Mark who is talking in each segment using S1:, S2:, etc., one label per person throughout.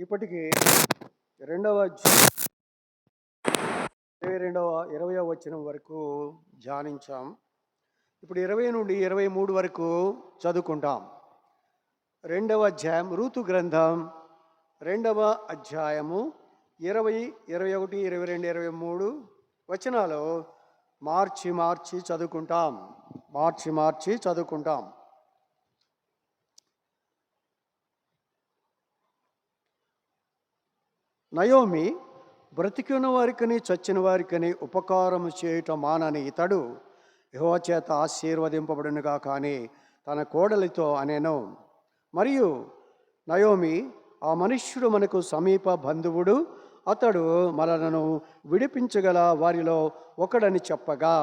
S1: ఇప్పటికి రెండవ 20వ వచనం వరకు ధ్యానించాం. ఇప్పుడు 20 నుండి 23 వరకు చదువుకుంటాం. రెండవ అధ్యాయం రూతు గ్రంథం, రెండవ అధ్యాయము 20, 21, 22, 23 వచనాలు మార్చి చదువుకుంటాం. నయోమి బ్రతికిన వారికని చచ్చిన వారికని ఉపకారము చేయటం మానని ఇతడు యెహోవా చేత ఆశీర్వదింపబడునుగా కానీ తన కోడలితో అనేను. మరియు నయోమి, ఆ మనుష్యుడు మనకు సమీప బంధువుడు, అతడు మనలను విడిపించగల వారిలో ఒకడని చెప్పగా,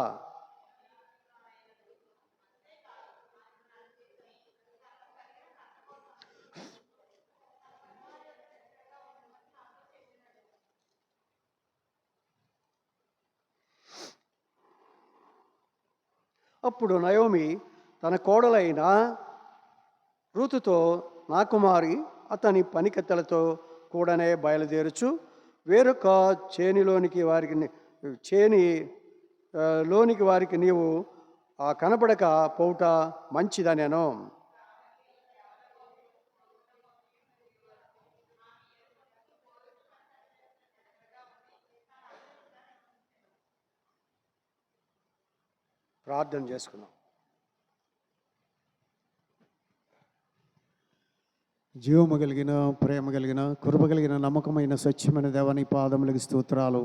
S1: అప్పుడు నయోమి తన కోడలైన రూతుతో, నా కుమారి అతని పనికత్తెలతో కూడానే బయలుదేరుచు వేరొక చేనిలోనికి వారికి నీవు కనబడక పోవుట మంచిదనెను. ప్రార్థన చేసుకున్నాం. జీవము కలిగిన, ప్రేమ కలిగిన, కృప కలిగిన, నమ్మకమైన, స్వచ్ఛమైన దేవాని పాదములకు స్తోత్రాలు.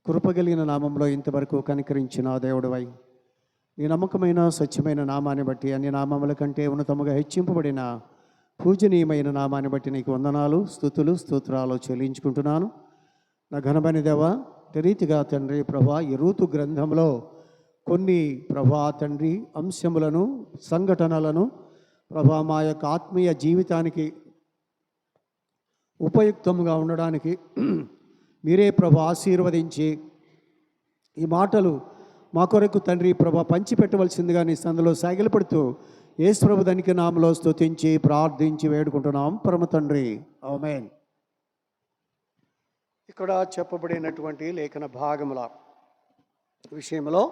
S1: కృప కలిగిన నామంలో ఇంతవరకు కనికరించిన దేవుడివై, నీ నమ్మకమైన స్వచ్ఛమైన నామాన్ని బట్టి, అన్ని నామముల కంటే ఉన్నతముగా హెచ్చింపబడిన పూజనీయమైన నామాన్ని బట్టి నీకు వందనాలు, స్తుతులు, స్తోత్రాలు చెల్లించుకుంటున్నాను. నా ఘనమైన దేవ, రీతిగా తండ్రి ప్రభా, ఈ రూతు గ్రంథంలో కొన్ని ప్రభా తండ్రి అంశములను, సంఘటనలను ప్రభా మా యొక్క ఆత్మీయ జీవితానికి ఉపయుక్తంగా ఉండడానికి మీరే ప్రభా ఆశీర్వదించి ఈ మాటలు మా కొరకు తండ్రి ప్రభా పంచిపెట్టవలసిందిగా నీ సందులో సాగిలపడుతూ యేసు ప్రభు ధనిక నామములో స్తుతించి ప్రార్థించి వేడుకుంటున్నాం పరమ తండ్రి, ఆమేన్. ఇక్కడ చెప్పబడినటువంటి లేఖన భాగముల విషయంలో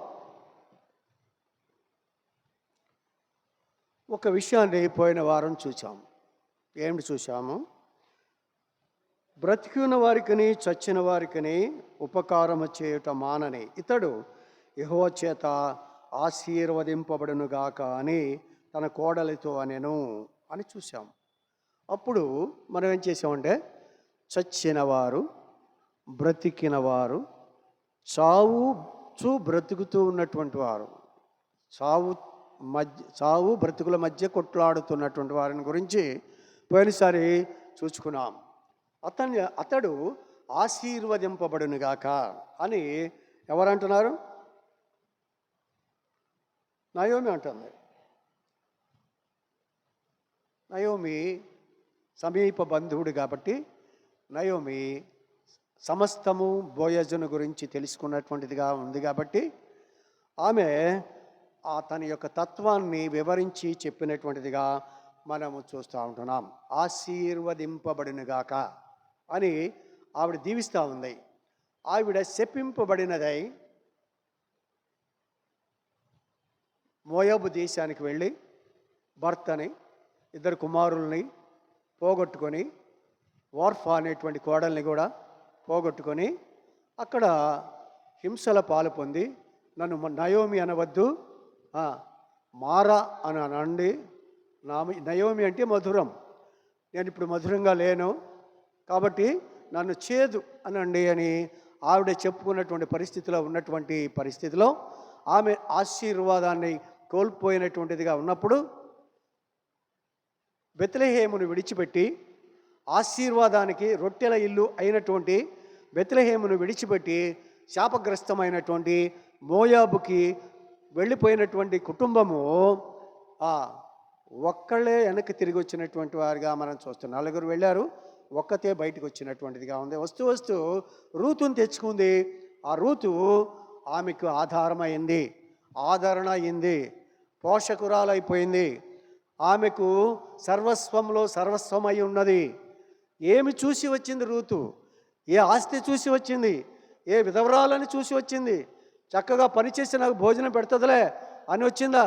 S1: ఒక విషయాన్ని పోయిన వారం చూసాము. ఏమిటి చూసాము? బ్రతికిన వారికని చచ్చిన వారికని ఉపకారము చేయుట మానని ఇతడు యెహోవా చేత ఆశీర్వదింపబడునుగాక అని తన కోడలితో అనేను అని చూసాము. అప్పుడు మనం ఏం చేసామంటే, చచ్చిన వారు, బ్రతికిన వారు, బ్రతుకుతూ ఉన్నటువంటి వారు, చావు బ్రతుకుల మధ్య కొట్లాడుతున్నటువంటి వారిని గురించి పోయినసారి చూసుకున్నాం. అతడు ఆశీర్వదింపబడునుగాక అని ఎవరంటున్నారు? నయోమి అంటుంది. నయోమి సమీప బంధువుడు కాబట్టి నయోమి సమస్తము బోయజును గురించి తెలుసుకున్నటువంటిదిగా ఉంది కాబట్టి ఆమె తన యొక్క తత్వాన్ని వివరించి చెప్పినటువంటిదిగా మనము చూస్తూ ఉంటున్నాం. ఆశీర్వదింపబడినగాక అని ఆవిడ దీవిస్తూ ఉంది. ఆవిడ శపింపబడినదై మోయాబు దేశానికి వెళ్ళి భర్తని, 2 కుమారుల్ని పోగొట్టుకొని, వార్ఫా అనేటువంటి కోడల్ని కూడా పోగొట్టుకొని అక్కడ హింసల పాలు పొంది, నన్ను నయోమి అనవద్దు, మారా అని అనండి. నయోమి అంటే మధురం, నేను ఇప్పుడు మధురంగా లేను కాబట్టి నన్ను చేదు అనండి అని ఆవిడ చెప్పుకున్నటువంటి పరిస్థితిలో ఆమె ఆశీర్వాదాన్ని కోల్పోయినటువంటిదిగా ఉన్నప్పుడు బెత్లెహేమును విడిచిపెట్టి, ఆశీర్వాదానికి రొట్టెల ఇల్లు అయినటువంటి బెత్లెహేమును విడిచిపెట్టి శాపగ్రస్తమైనటువంటి మోయాబుకి వెళ్ళిపోయినటువంటి కుటుంబము ఒక్కళ్ళే వెనక్కి తిరిగి వచ్చినటువంటి వారిగా మనం చూస్తున్నాం. 4 వెళ్ళారు, ఒక్కతే బయటకు వచ్చినటువంటిదిగా ఉంది. వస్తూ రూతుని తెచ్చుకుంది. ఆ రూతు ఆమెకు ఆధారమైంది, ఆదరణ అయింది, పోషకురాలైపోయింది. ఆమెకు సర్వస్వంలో సర్వస్వమై ఉన్నది. ఏమి చూసి వచ్చింది రూతు? ఏ ఆస్తి చూసి వచ్చింది? ఏ విధవరాలని చూసి వచ్చింది? చక్కగా పనిచేసి నాకు భోజనం పెడుతుందిలే అని వచ్చిందా?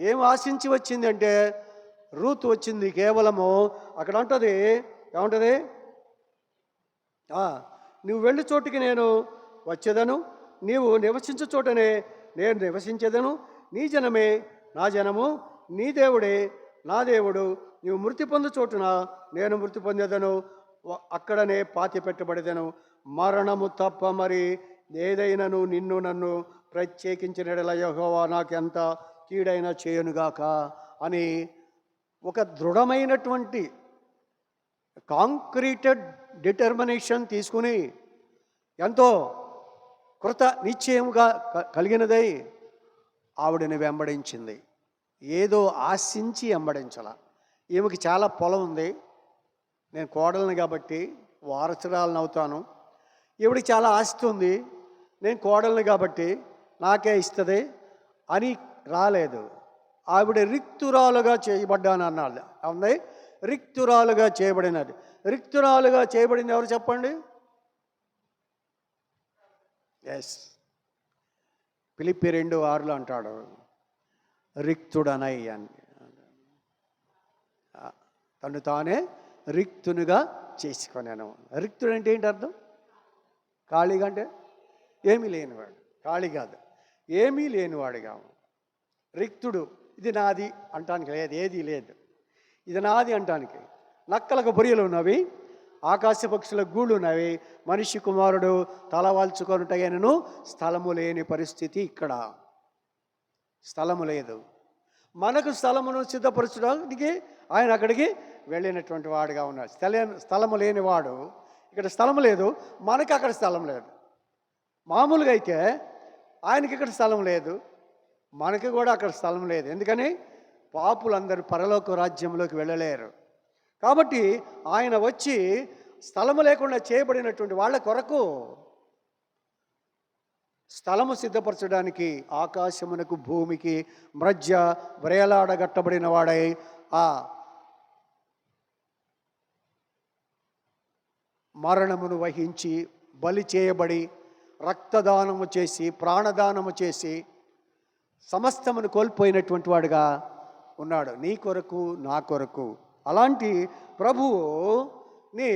S1: ఏం ఆశించి వచ్చింది అంటే రూతు వచ్చింది కేవలము అక్కడ ఉంటుంది, ఏముంటుంది? నువ్వు వెళ్ళి చోటుకి నేను వచ్చేదను, నీవు నివసించు చోటనే నేను నివసించేదను, నీ జనమే నా జనము, నీ దేవుడే నా దేవుడు, నీవు మృతి పొందు చోటున నేను మృతి పొందేదను, అక్కడనే పాతి పెట్టబడేదను, మరణము తప్ప మరి ఏదైనాను నిన్ను నన్ను ప్రత్యేకించిన యెహోవా నాకెంత కీడైనా చేయనుగాక అని ఒక దృఢమైనటువంటి కాంక్రీటెడ్ డిటర్మినేషన్ తీసుకుని ఎంతో కృత నిశ్చయముగా కలిగినదై ఆవిడని వెంబడించింది. ఏదో ఆశించి వెంబడించాల. ఈమెకి చాలా పొలం ఉంది, నేను కోడలను కాబట్టి వారసురాలను అవుతాను, ఈవిడికి చాలా ఆస్తి ఉంది, నేను కోడలను కాబట్టి నాకే ఇస్తుంది అని రాలేదు. ఆవిడ రిక్తురాలుగా చేయబడ్డాను అన్నాడు. అవునాయి, రిక్తురాలుగా చేయబడినది. రిక్తురాలుగా చేయబడింది ఎవరు చెప్పండి? ఎస్, ఫిలిప్పీ 2:6 అంటాడు, రిక్తుడనై అని. తను తానే రిక్తునిగా చేసుకున్నాను. రిక్తుడు అంటే ఏంటి అర్థం? ఖాళీగా అంటే ఏమీ లేనివాడు. ఖాళీ కాదు, ఏమీ లేనివాడుగా. రిక్తుడు, ఇది నాది అంటానికి లేదు, ఏది లేదు, ఇది నాది అంటానికి. నక్కలకు బొరియలు ఉన్నవి, ఆకాశ పక్షుల గూళ్ళు ఉన్నవి, మనిషి కుమారుడు తలవాల్చుకొనుటైనను స్థలము లేని పరిస్థితి. ఇక్కడ స్థలము లేదు. మనకు స్థలమును సిద్ధపరచడానికి ఆయన అక్కడికి వెళ్ళినటువంటి వాడుగా ఉన్నాడు. స్థలము లేనివాడు. ఇక్కడ స్థలము లేదు, మనకు అక్కడ స్థలం లేదు. మామూలుగా అయితే ఆయనకి ఇక్కడ స్థలం లేదు, మనకి కూడా అక్కడ స్థలం లేదు. ఎందుకని? పాపులందరూ పరలోక రాజ్యంలోకి వెళ్ళలేరు. కాబట్టి ఆయన వచ్చి స్థలము లేకుండా చేయబడినటువంటి వాళ్ళ కొరకు స్థలము సిద్ధపరచడానికి ఆకాశమునకు భూమికి మధ్య వ్రేలాడగట్టబడిన వాడై ఆ మరణమును వహించి బలి చేయబడి రక్తదానము చేసి ప్రాణదానము చేసి సమస్తమును కోల్పోయినటువంటి వాడుగా ఉన్నాడు, నీ కొరకు నా కొరకు. అలాంటి ప్రభువుని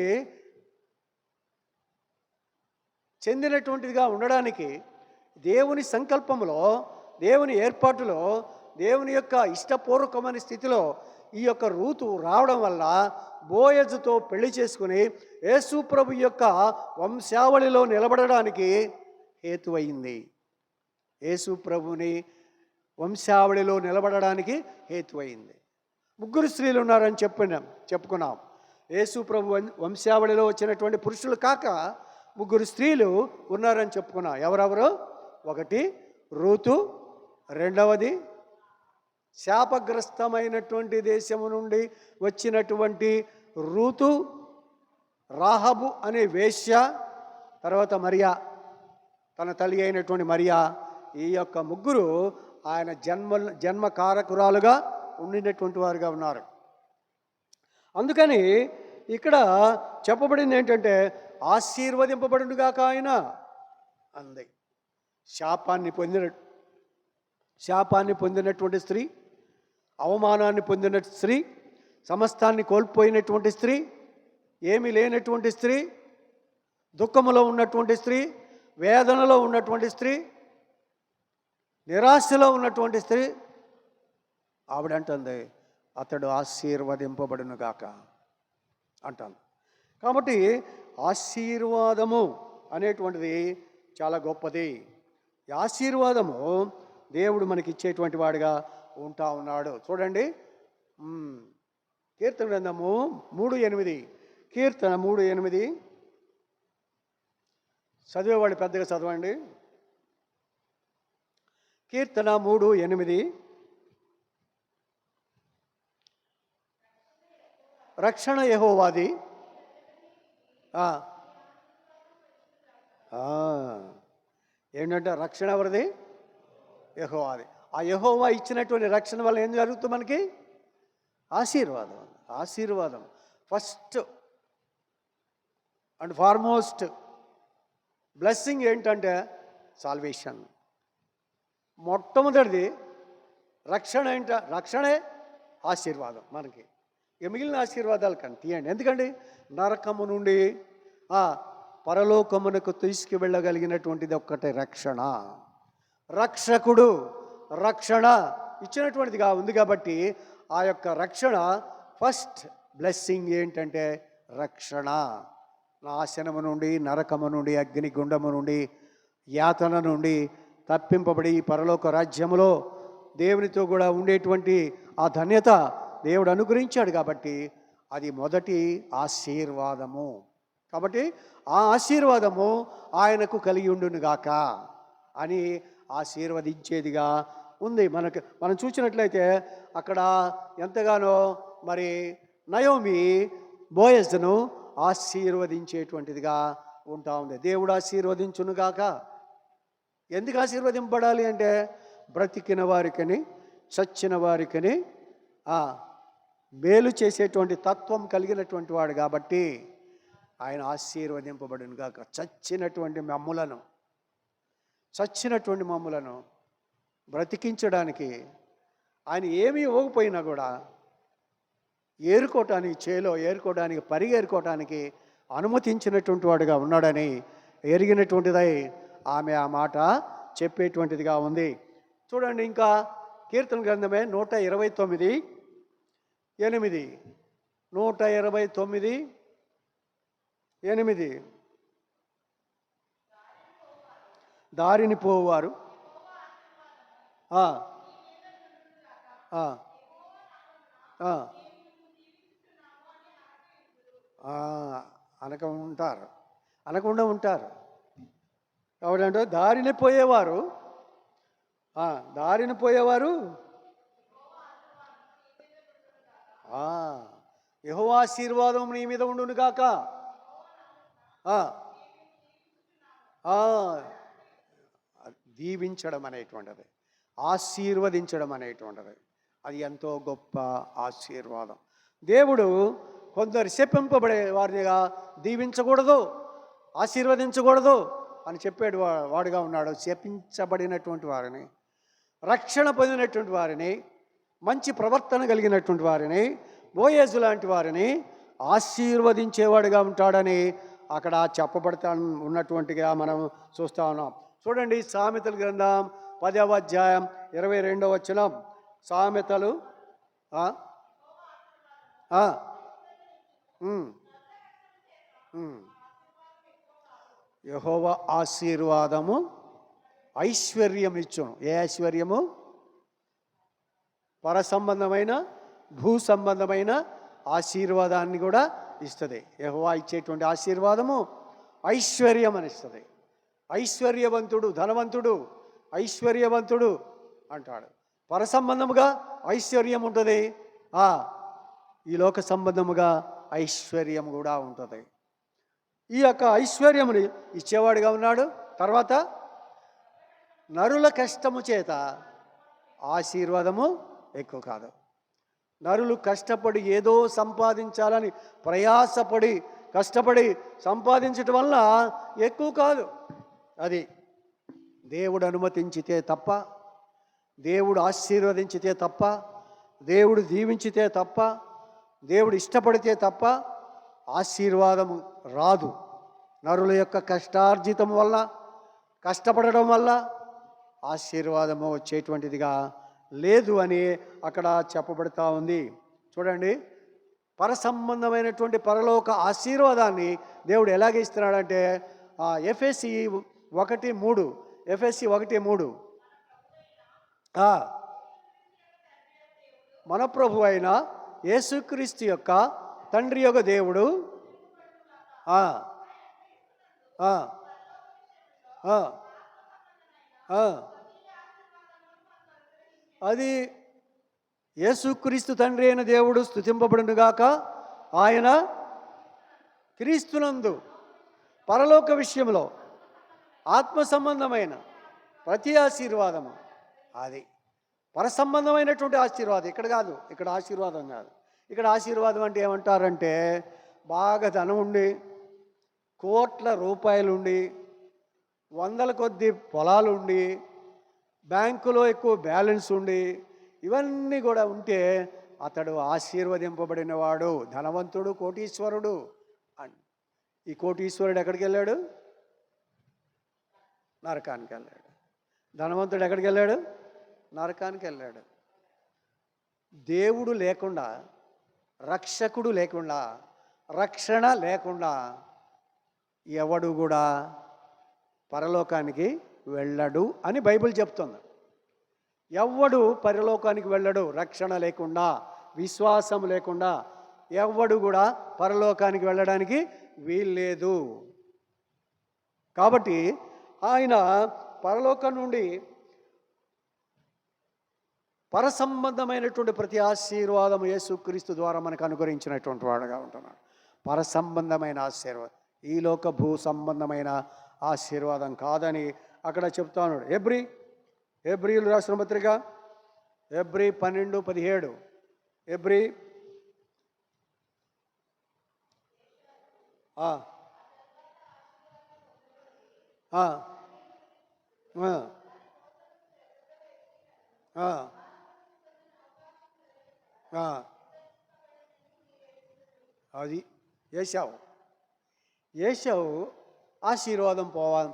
S1: చెందినటువంటిదిగా ఉండడానికి దేవుని సంకల్పంలో, దేవుని ఏర్పాటులో, దేవుని యొక్క ఇష్టపూర్వకమైన స్థితిలో ఈ యొక్క రూతు రావడం వల్ల బోయజుతో పెళ్లి చేసుకుని యేసు ప్రభు యొక్క వంశావళిలో నిలబడడానికి హేతువైంది. యేసు ప్రభుని వంశావళిలో నిలబడడానికి హేతువైంది. 3 స్త్రీలు ఉన్నారని చెప్పుకున్నాం. యేసు ప్రభు వంశావళిలో వచ్చినటువంటి పురుషులు కాక 3 స్త్రీలు ఉన్నారని చెప్పుకున్నాం. ఎవరెవరు? 1 రూతు, 2వది శాపగ్రస్తమైనటువంటి దేశము నుండి వచ్చినటువంటి రూతు, రాహబు అనే వేశ్య, తర్వాత మరియా, తన తల్లి అయినటువంటి మరియా. ఈ యొక్క 3 ఆయన జన్మకారకురాలుగా ఉండినటువంటి వారుగా ఉన్నారు. అందుకని ఇక్కడ చెప్పబడింది ఏంటంటే ఆశీర్వదింపబడునుగాక ఆయన అంది. శాపాన్ని పొందినటువంటి స్త్రీ, అవమానాన్ని పొందిన స్త్రీ, సమస్తాన్ని కోల్పోయినటువంటి స్త్రీ, ఏమీ లేనటువంటి స్త్రీ, దుఃఖములో ఉన్నటువంటి స్త్రీ, వేదనలో ఉన్నటువంటి స్త్రీ, నిరాశలో ఉన్నటువంటి స్త్రీ, ఆవిడంటుంది అతడు ఆశీర్వదింపబడునుగాక అంటాను. కాబట్టి ఆశీర్వాదము అనేటువంటిది చాలా గొప్పది. ఈ ఆశీర్వాదము దేవుడు మనకి ఇచ్చేటువంటి వాడిగా ఉంటా ఉన్నాడు. చూడండి, కీర్తన గ్రంథము 3:8, కీర్తన 3:8 చదివేవాళ్ళు పెద్దగా చదవండి. కీర్తన 3:8, రక్షణ యెహోవాది. ఏంటంటే రక్షణ ఎవరిది? యెహోవాది. ఆ యెహోవా ఇచ్చినటువంటి రక్షణ వల్ల ఏం జరుగుతుంది? మనకి ఆశీర్వాదం. ఫస్ట్ అండ్ ఫార్మోస్ట్ బ్లెస్సింగ్ ఏంటంటే సాల్వేషన్. మొట్టమొదటిది రక్షణే ఆశీర్వాదం మనకి. ఇక మిగిలిన ఆశీర్వాదాలు కానీ తీయండి. ఎందుకండి నరకము నుండి పరలోకమునకు తీసుకువెళ్ళగలిగినటువంటిది ఒక్కటే రక్షణ. రక్షకుడు రక్షణ ఇచ్చినటువంటిదిగా ఉంది కాబట్టి ఆ యొక్క రక్షణ ఫస్ట్ బ్లెస్సింగ్ ఏంటంటే రక్షణ. నాశనము నుండి, నరకము నుండి, అగ్నిగుండము నుండి, యాతన నుండి తప్పింపబడి పరలోక రాజ్యములో దేవునితో కూడా ఉండేటువంటి ఆ ధన్యత దేవుడు అనుగ్రహించాడు కాబట్టి అది మొదటి ఆశీర్వాదము. కాబట్టి ఆ ఆశీర్వాదము ఆయనకు కలిగి ఉండునుగాక అని ఆశీర్వదించేదిగా ఉంది. మనం చూసినట్లయితే అక్కడ ఎంతగానో మరి నయోమి బోయజ్ను ఆశీర్వదించేటువంటిదిగా ఉంటా ఉంది. దేవుడు ఆశీర్వదించునుగాక. ఎందుకు ఆశీర్వదింపబడాలి అంటే బ్రతికిన వారికని చచ్చిన వారికని మేలు చేసేటువంటి తత్వం కలిగినటువంటి వాడు కాబట్టి ఆయన ఆశీర్వదింపబడునుగాక. చచ్చినటువంటి మమ్ములను బ్రతికించడానికి ఆయన ఏమీ ఇవ్వకపోయినా కూడా ఏరుకోవటానికి పరిగేరుకోవటానికి అనుమతించినటువంటి వాడుగా ఉన్నాడని ఎరిగినటువంటిదై ఆమె ఆ మాట చెప్పేటువంటిదిగా ఉంది. చూడండి, ఇంకా కీర్తన గ్రంథమే 129:8 129:8 దారిని పోవారు అనకుండా ఉంటారు. ఎవరంటే దారిని పోయేవారు యెహోవా ఆశీర్వాదం నీ మీద ఉండునుగాక. దీవించడం అనేటువంటిది, ఆశీర్వదించడం అనేటువంటిది అది ఎంతో గొప్ప ఆశీర్వాదం. దేవుడు కొందరు శపింపబడే వారినిగా దీవించకూడదు, ఆశీర్వదించకూడదు అని చెప్పాడు వాడుగా ఉన్నాడు. శపించబడినటువంటి వారిని, రక్షణ పొందినటువంటి వారిని, మంచి ప్రవర్తన కలిగినటువంటి వారిని, బోయేజు లాంటి వారిని ఆశీర్వదించేవాడుగా ఉంటాడని అక్కడ చెప్పబడతా ఉన్నటువంటిగా మనం చూస్తూ ఉన్నాం. చూడండి, సామెతల గ్రంథం 10వ అధ్యాయం 22వ వచనం. సామెతలు యెహోవా ఆశీర్వాదము ఐశ్వర్యం ఇచ్చును. ఏ ఐశ్వర్యము? పర సంబంధమైన, భూ సంబంధమైన ఆశీర్వాదాన్ని కూడా ఇస్తుంది. యెహోవా ఇచ్చేటువంటి ఆశీర్వాదము ఐశ్వర్యం అని ఇస్తుంది. ఐశ్వర్యవంతుడు, ధనవంతుడు, ఐశ్వర్యవంతుడు అంటాడు. పర సంబంధముగా ఐశ్వర్యం ఉంటుంది, ఈ లోక సంబంధముగా ఐశ్వర్యం కూడా ఉంటుంది. ఈ యొక్క ఐశ్వర్యముని ఇచ్చేవాడుగా ఉన్నాడు. తర్వాత నరుల కష్టము చేత ఆశీర్వాదము ఎక్కువ కాదు. నరులు కష్టపడి ఏదో సంపాదించాలని ప్రయాసపడి కష్టపడి సంపాదించటం వల్ల ఎక్కువ కాదు. అది దేవుడు అనుమతించితే తప్ప, దేవుడు ఆశీర్వదించితే తప్ప, దేవుడు దీవించితే తప్ప, దేవుడు ఇష్టపడితే తప్ప ఆశీర్వాదము రాదు. నరుల యొక్క కష్టార్జితం వల్ల, కష్టపడడం వల్ల ఆశీర్వాదము వచ్చేటువంటిదిగా లేదు అని అక్కడ చెప్పబడతా ఉంది. చూడండి, పర సంబంధమైనటువంటి పరలోక ఆశీర్వాదాన్ని దేవుడు ఎలాగ ఇస్తున్నాడంటే ఎఫెసీ 1:3 మన ప్రభు అయిన యేసుక్రీస్తు యొక్క తండ్రి యొక్క దేవుడు అది యేసుక్రీస్తు తండ్రి అయిన దేవుడు స్తుతింపబడునుగాక. ఆయన క్రీస్తునందు పరలోక విషయంలో ఆత్మ సంబంధమైన ప్రతి ఆశీర్వాదము, అది పర సంబంధమైనటువంటి ఆశీర్వాదం. ఇక్కడ కాదు, ఇక్కడ ఆశీర్వాదం కాదు. ఇక్కడ ఆశీర్వాదం అంటే ఏమంటారంటే బాగా ధనం ఉండి, కోట్ల రూపాయలుండి, వందల కొద్ది పొలాలుండి, బ్యాంకులో ఎక్కువ బ్యాలెన్స్ ఉండి, ఇవన్నీ కూడా ఉంటే అతడు ఆశీర్వదింపబడినవాడు, ధనవంతుడు, కోటీశ్వరుడు అని. ఈ కోటీశ్వరుడు ఎక్కడికి వెళ్ళాడు? నరకానికి వెళ్ళాడు. ధనవంతుడు ఎక్కడికి వెళ్ళాడు? నరకానికి వెళ్ళాడు. దేవుడు లేకుండా, రక్షకుడు లేకుండా, రక్షణ లేకుండా ఎవడు కూడా పరలోకానికి వెళ్ళడు అని బైబిల్ చెప్తుంది. ఎవ్వడు పరలోకానికి వెళ్ళడు రక్షణ లేకుండా, విశ్వాసం లేకుండా. ఎవ్వడు కూడా పరలోకానికి వెళ్ళడానికి వీల్లేదు. కాబట్టి ఆయన పరలోకం నుండి పరసంబంధమైనటువంటి ప్రతి ఆశీర్వాదం యేసుక్రీస్తు ద్వారా మనకు అనుగ్రహించినటువంటి వాడుగా ఉంటున్నాడు. పరసంబంధమైన ఆశీర్వాదం, ఈ లోక భూ సంబంధమైన ఆశీర్వాదం కాదని అక్కడ చెప్తాను. హెబ్రీయులు రాసిన పత్రిక హెబ్రీ 12:17. హెబ్రీ అది ఏశావు ఆశీర్వాదం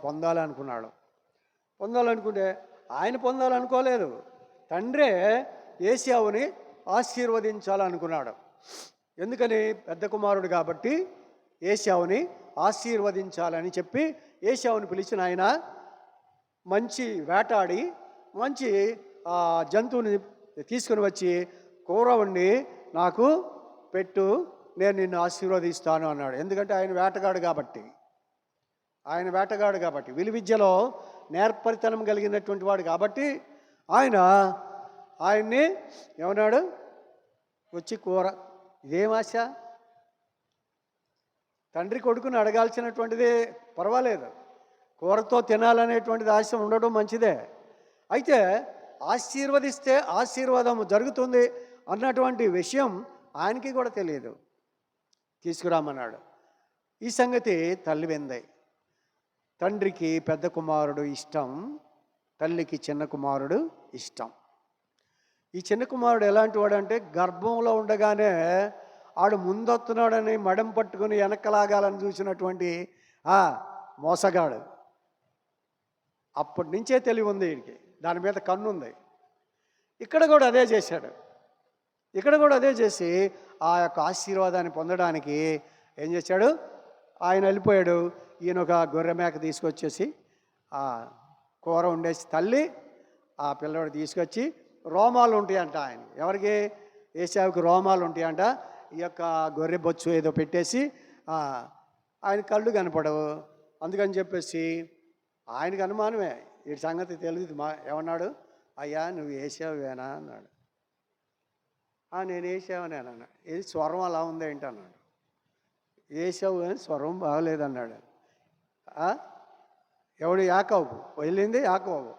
S1: పొందాలనుకున్నాడు. పొందాలనుకుంటే ఆయన పొందాలనుకోలేదు, తండ్రే ఏశావుని ఆశీర్వదించాలనుకున్నాడు. ఎందుకని? పెద్ద కుమారుడు కాబట్టి ఏశావుని ఆశీర్వదించాలని చెప్పి ఏశావుని పిలిచిన ఆయన మంచి వేటాడి మంచి జంతువుని తీసుకుని వచ్చి కూర వండి నాకు పెట్టు, నేను నిన్ను ఆశీర్వదిస్తాను అన్నాడు. ఎందుకంటే ఆయన వేటగాడు కాబట్టి, విలువిద్యలో నేర్పరితనం కలిగినటువంటి వాడు కాబట్టి ఆయన్ని ఏమన్నాడు? వచ్చి కూర. ఇదేం ఆశ? తండ్రి కొడుకుని అడగాల్సినటువంటిది పర్వాలేదు, కూరతో తినాలనేటువంటిది ఆశ ఉండడం మంచిదే. అయితే ఆశీర్వదిస్తే ఆశీర్వాదం జరుగుతుంది అన్నటువంటి విషయం ఆయనకి కూడా తెలియదు. తీసుకురామన్నాడు. ఈ సంగతి తల్లి వింది. తండ్రికి పెద్ద కుమారుడు ఇష్టం, తల్లికి చిన్న కుమారుడు ఇష్టం. ఈ చిన్న కుమారుడు ఎలాంటి వాడు అంటే, గర్భంలో ఉండగానే ఆడు ముందొస్తున్నాడని మడం పట్టుకుని వెనక్కలాగాలని చూసినటువంటి మోసగాడు. అప్పటి నుంచే తెలివి ఉంది వీడికి, దాని మీద కన్నుంది. ఇక్కడ కూడా అదే చేసి ఆ యొక్క ఆశీర్వాదాన్ని పొందడానికి ఏం చేశాడు? ఆయన వెళ్ళిపోయాడు. ఈయన ఒక గొర్రె మేక తీసుకొచ్చేసి కూర ఉండేసి తల్లి ఆ పిల్లవాడు తీసుకొచ్చి రోమాలు ఉంటాయంట ఆయన. ఎవరికి? ఏశావుకి రోమాలు ఉంటాయంట. ఈ యొక్క గొర్రె బొచ్చు ఏదో పెట్టేసి ఆయన కళ్ళు కనపడవు. అందుకని చెప్పేసి ఆయనకు అనుమానమే, వీడి సంగతి తెలియదు. ఏమన్నాడు? అయ్యా నువ్వు ఏశావేనా అన్నాడు. నేను ఏశావనేనన్నా. ఇది స్వరం అలా ఉంది ఏంటి అన్నాడు. ఏశావు అని స్వరం బాగలేదన్నాడు. ఎవడు? యాకోబు. వెళ్ళింది యాకోబు.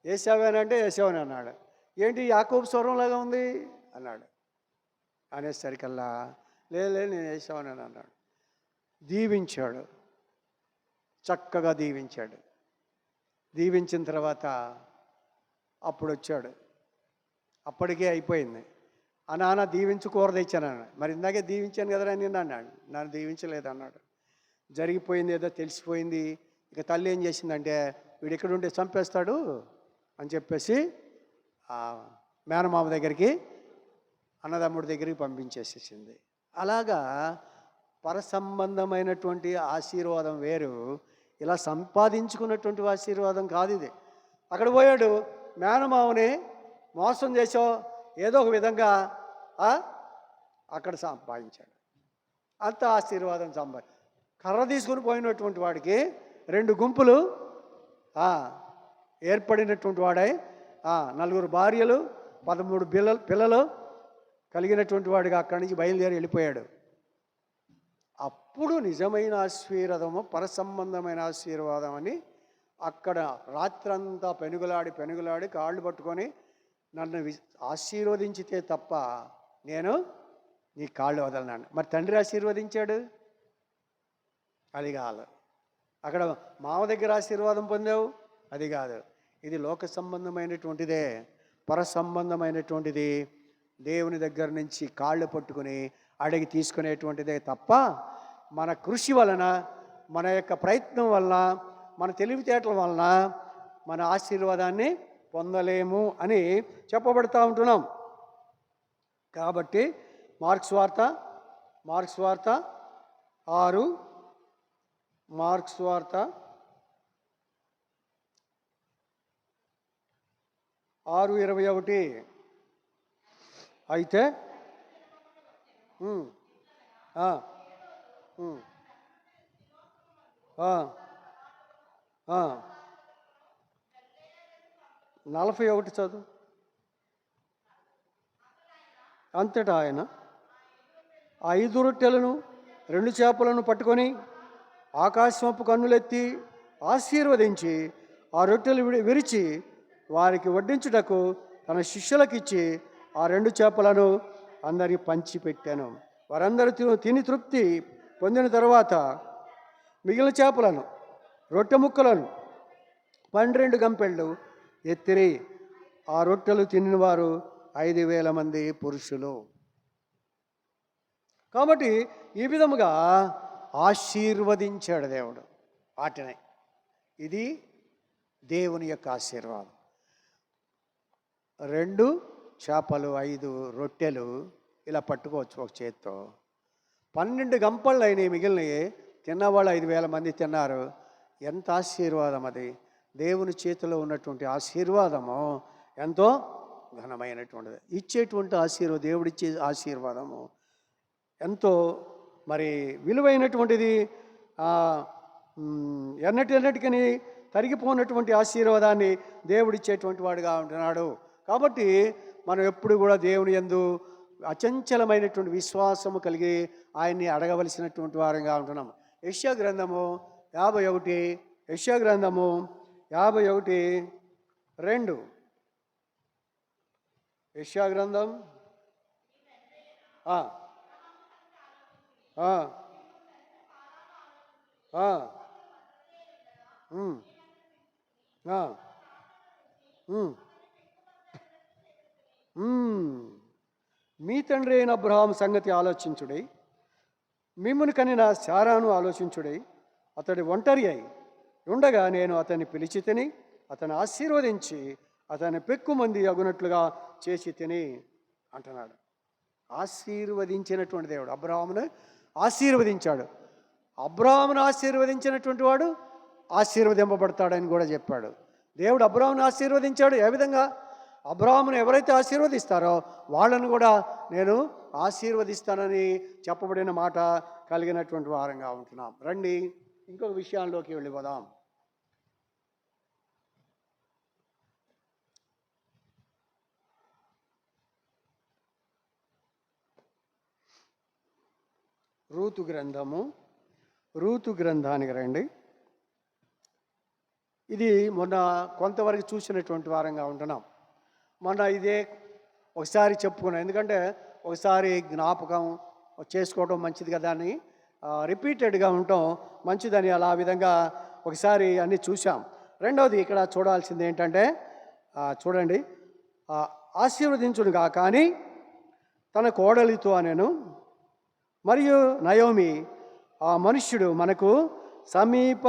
S1: ఏశావేనంటే ఏశావని అన్నాడు. ఏంటి యాకోబు స్వరంలాగా ఉంది అన్నాడు. అనేసరికల్లా లేదు నేను ఏశావని అన్నాడు. దీవించాడు, చక్కగా దీవించాడు. దీవించిన తర్వాత అప్పుడు వచ్చాడు. అప్పటికే అయిపోయింది. నాన్న దీవించి కూర తెచ్చాను. మరి ఇందాకే దీవించాను కదరా నేను అన్నాడు. నన్ను దీవించలేదు అన్నాడు. జరిగిపోయింది, ఏదో తెలిసిపోయింది. ఇక తల్లి ఏం చేసిందంటే, వీడు ఎక్కడుంటే చంపేస్తాడు అని చెప్పేసి మేనమామ దగ్గరికి, అన్నదమ్ముడి దగ్గరికి పంపించేసేసింది. అలాగా పరసంబంధమైనటువంటి ఆశీర్వాదం వేరు, ఇలా సంపాదించుకున్నటువంటి ఆశీర్వాదం కాదు ఇది. అక్కడ పోయాడు, మేనమామని మోసం చేసో ఏదో ఒక విధంగా అక్కడ సంపాదించాడు. అంత ఆశీర్వాదం కర్ర తీసుకుని పోయినటువంటి వాడికి 2 గుంపులు ఏర్పడినటువంటి వాడై 4 భార్యలు 13 పిల్లలు కలిగినటువంటి వాడిగా అక్కడి నుంచి బయలుదేరి వెళ్ళిపోయాడు. అప్పుడు నిజమైన ఆశీర్వాదము, పరసంబంధమైన ఆశీర్వాదం అని అక్కడ రాత్రంతా పెనుగులాడి కాళ్ళు పట్టుకొని, నన్ను ఆశీర్వదించితే తప్ప నేను నీ కాళ్ళు వదలనాను. మరి తండ్రి ఆశీర్వదించాడు. అది కాదు. అక్కడ మామ దగ్గర ఆశీర్వాదం పొందావు, అది కాదు. ఇది లోక సంబంధమైనటువంటిదే, పర సంబంధమైనటువంటిది. దేవుని దగ్గర నుంచి కాళ్ళు పట్టుకుని అడిగి తీసుకునేటువంటిదే తప్ప మన కృషి వలన, మన యొక్క ప్రయత్నం వలన, మన తెలివితేటల వలన మన ఆశీర్వాదాన్ని పొందలేము అని చెప్పబడుతూ ఉంటున్నాం. కాబట్టి మార్క్స్ వార్త 6, మార్క్స్ వార్త 6:21. అయితే 41 చదువు. అంతటా ఆయన 5 రొట్టెలను 2 చేపలను పట్టుకొని ఆకాశమపు కన్నులెత్తి ఆశీర్వదించి ఆ రొట్టెలు విరిచి వారికి వడ్డించుటకు తన శిష్యులకిచ్చి ఆ 2 చేపలను అందరికి పంచిపెట్టాను. వారందరూ తిని తృప్తి పొందిన తర్వాత మిగిలిన చేపలను, రొట్టె ముక్కలను 12 గంపెళ్ళు ఎత్తిరి. ఆ రొట్టెలు తినిన వారు 5,000 మంది పురుషులు. కాబట్టి ఈ విధముగా ఆశీర్వదించాడు దేవుడు వాటిని. ఇది దేవుని యొక్క ఆశీర్వాదం. 2 చేపలు 5 రొట్టెలు ఇలా పట్టుకోవచ్చు ఒక చేత్తో. 12 గంపళ్ళు అయినాయి మిగిలినవి. తిన్నవాళ్ళు 5,000 మంది తిన్నారు. ఎంత ఆశీర్వాదం అది! దేవుని చేతిలో ఉన్నటువంటి ఆశీర్వాదము ఎంతో ఘనమైనటువంటిది. ఇచ్చేటువంటి ఆశీర్వాదం, దేవుడిచ్చే ఆశీర్వాదము ఎంతో మరి విలువైనటువంటిది. ఎన్నటికని తరిగిపోయినటువంటి ఆశీర్వాదాన్ని దేవుడిచ్చేటువంటి వాడుగా ఉంటున్నాడు. కాబట్టి మనం ఎప్పుడు కూడా దేవుని యందు అచంచలమైనటువంటి విశ్వాసము కలిగి ఆయన్ని అడగవలసినటువంటి వారంగా ఉంటున్నాం. యెషయా గ్రంథము 51, యెషయా గ్రంథము 51:2. యెషయా గ్రంథం మీ తండ్రి అయిన అబ్రహాము సంగతి ఆలోచించుడై, మిమ్మును కనిన శారాను ఆలోచించుడై, అతడి ఒంటరి అయి ఉండగా నేను అతన్ని పిలిచి తిని అతన్ని ఆశీర్వదించి అతన్ని పెక్కుమంది అగునట్లుగా చేసి తిని అంటున్నాడు. ఆశీర్వదించినటువంటి దేవుడు అబ్రహామును ఆశీర్వదించాడు. అబ్రహామును ఆశీర్వదించినటువంటి వాడు ఆశీర్వదింపబడతాడని కూడా చెప్పాడు. దేవుడు అబ్రహామును ఆశీర్వదించాడు. ఏ విధంగా? అబ్రహామును ఎవరైతే ఆశీర్వదిస్తారో వాళ్ళను కూడా నేను ఆశీర్వదిస్తానని చెప్పబడిన మాట కలిగినటువంటి వారంగా ఉంటున్నాం. రండి ఇంకొక విషయాల్లోకి వెళ్ళిపోదాం. రూతు గ్రంథానికి రండి. ఇది మొన్న కొంతవరకు చూసినటువంటి వారంగా ఉంటున్నాం. మొన్న ఇదే ఒకసారి చెప్పుకున్నాం. ఎందుకంటే ఒకసారి జ్ఞాపకం చేసుకోవడం మంచిది కదా అని, రిపీటెడ్గా ఉండటం మంచిదని అలా విధంగా ఒకసారి అన్నీ చూసాం. రెండవది ఇక్కడ చూడాల్సింది ఏంటంటే, చూడండి, ఆశీర్వదించునుగా కానీ తన కోడలితో అనెను, మరియు నయోమి ఆ మనుష్యుడు మనకు సమీప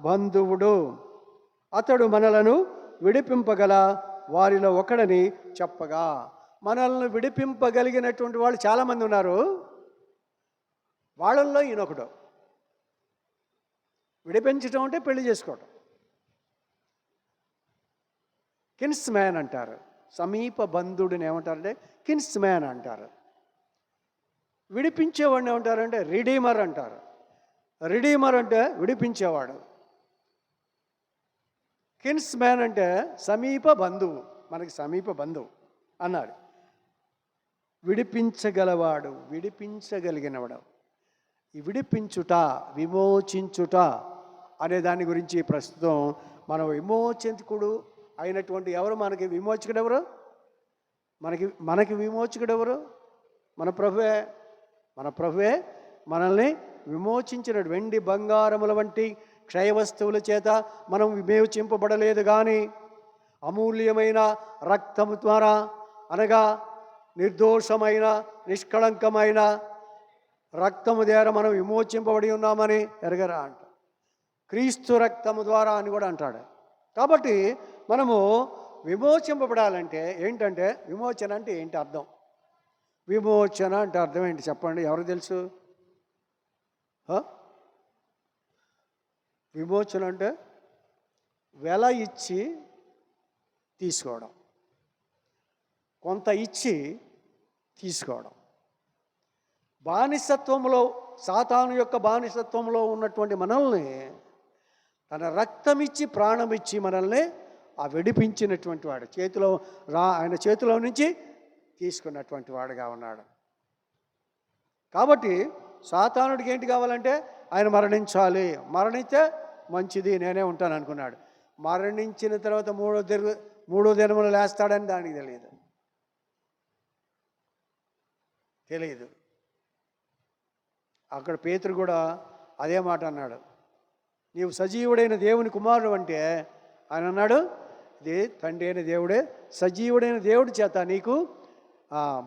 S1: బంధువుడు, అతడు మనలను విడిపింపగల వారిలో ఒకడని చెప్పగా. మనల్ని విడిపింపగలిగినటువంటి వాళ్ళు చాలామంది ఉన్నారు. వాళ్ళల్లో ఈయనొకడు. విడిపించటం అంటే పెళ్లి చేసుకోవటం. కిన్స్ మ్యాన్ అంటారు. సమీప బంధువుడిని ఏమంటారంటే కిన్స్ మ్యాన్ అంటారు. విడిపించేవాడిని ఏమంటారంటే రిడీమర్ అంటారు. రిడీమర్ అంటే విడిపించేవాడు. కిన్స్ మ్యాన్ అంటే సమీప బంధువు, మనకి సమీప బంధువు అన్నాడు. విడిపించగలవాడు, విడిపించగలిగినవాడు. ఈ విడిపించుట, విమోచించుట అనే దాని గురించి ప్రస్తుతం మనం విమోచకుడు అయినటువంటి ఎవరు? మనకి విమోచకుడు ఎవరు? మనకి విమోచకుడు ఎవరు? మన ప్రభువే మనల్ని విమోచించిన వెండి బంగారముల వంటి క్షయ వస్తువుల చేత మనం విమోచింపబడలేదు, కానీ అమూల్యమైన రక్తము ద్వారా, అనగా నిర్దోషమైన నిష్కళంకమైన రక్తము ద్వారా మనం విమోచింపబడి ఉన్నామని ఎరగరా అంట. క్రీస్తు రక్తము ద్వారా అని కూడా అంటాడు. కాబట్టి మనము విమోచింపబడాలంటే ఏంటంటే, విమోచన అంటే ఏంటి అర్థం? విమోచన అంటే అర్థం ఏంటి చెప్పండి, ఎవరికి తెలుసు? విమోచన అంటే వెల ఇచ్చి తీసుకోవడం, కొంత ఇచ్చి తీసుకోవడం. బానిసత్వంలో, సాతాను యొక్క బానిసత్వంలో ఉన్నటువంటి మనల్ని తన రక్తమిచ్చి ప్రాణమిచ్చి మనల్ని విడిపించినటువంటి వాడు, ఆయన చేతిలో నుంచి తీసుకున్నటువంటి వాడుగా ఉన్నాడు. కాబట్టి సాతానుడికి ఏంటి కావాలంటే ఆయన మరణించాలి, మరణిస్తే మంచిది, నేనే ఉంటాను అనుకున్నాడు. మరణించిన తర్వాత మూడో దినములు లేస్తాడని దానికి తెలియదు. అక్కడ పేతురు కూడా అదే మాట అన్నాడు, నీవు సజీవుడైన దేవుని కుమారుడు అంటే ఆయన అన్నాడు, ఇది తండ్రి అయిన దేవుడే, సజీవుడైన దేవుడి చేత నీకు